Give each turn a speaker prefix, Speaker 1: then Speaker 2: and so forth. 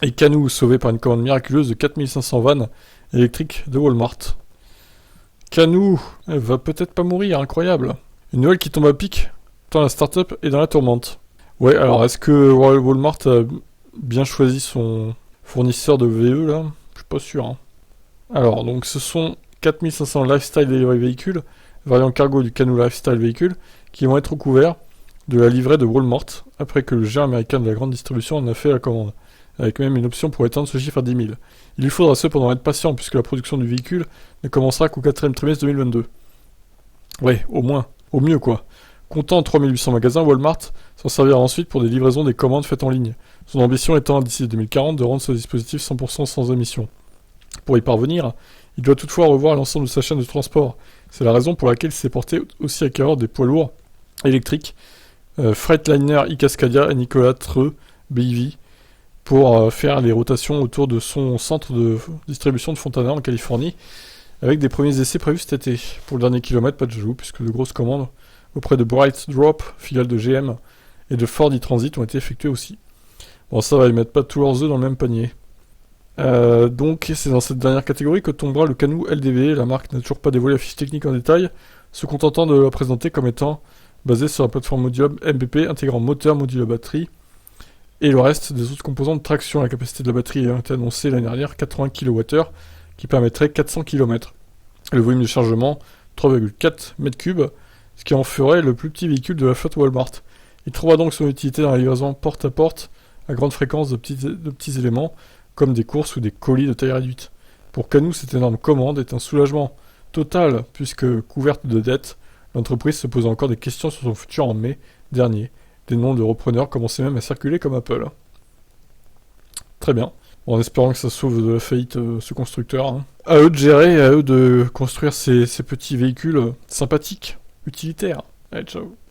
Speaker 1: Et Canoo, sauvé par une commande miraculeuse de 4500 vannes électriques de Walmart. Canoo, elle va peut-être pas mourir, incroyable. Une nouvelle qui tombe à pic, tant la startup est dans la tourmente. Ouais, alors est-ce que Walmart a bien choisi son fournisseur de VE là? Je suis pas sûr. Hein. Alors, donc ce sont 4500 Lifestyle Delivery véhicules, variant cargo du Canoo Lifestyle véhicule, qui vont être recouverts de la livrée de Walmart, après que le géant américain de la grande distribution en a fait la commande, avec même une option pour éteindre ce chiffre à 10 000. Il lui faudra cependant être patient, puisque la production du véhicule ne commencera qu'au 4e trimestre 2022. Ouais, au moins. Au mieux, quoi. Comptant 3800 magasins, Walmart s'en servira ensuite pour des livraisons des commandes faites en ligne. Son ambition étant, d'ici 2040, de rendre ce dispositif 100% sans émission. Pour y parvenir, il doit toutefois revoir l'ensemble de sa chaîne de transport. C'est la raison pour laquelle il s'est porté aussi acquéreur des poids lourds électriques, Freightliner e-Cascadia et Nikola Tre BEV, pour faire les rotations autour de son centre de distribution de Fontana en Californie, avec des premiers essais prévus cet été. Pour le dernier kilomètre, pas de jaloux, puisque de grosses commandes auprès de Bright Drop, filiale de GM, et de Ford e-Transit ont été effectuées aussi. Bon, ça va, ils mettent pas tous leurs œufs dans le même panier. Donc, c'est dans cette dernière catégorie que tombera le Canoo LDV. La marque n'a toujours pas dévoilé la fiche technique en détail, se contentant de la présenter comme étant basée sur la plateforme modulable MPP intégrant moteur, module à batterie, et le reste des autres composants de traction. La capacité de la batterie a été annoncée l'année dernière, 80 kWh, qui permettrait 400 km. Le volume de chargement, 3,4 m3, ce qui en ferait le plus petit véhicule de la flotte Walmart. Il trouvera donc son utilité dans la livraison porte à porte à grande fréquence de petits éléments, comme des courses ou des colis de taille réduite. Pour Canoo, cette énorme commande est un soulagement total, puisque couverte de dettes, l'entreprise se pose encore des questions sur son futur en mai dernier. Des noms de repreneurs commençaient même à circuler comme Apple. Très bien. Bon, en espérant que ça sauve de la faillite ce constructeur. Hein. À eux de gérer, à eux de construire ces petits véhicules sympathiques, utilitaires. Allez, ciao.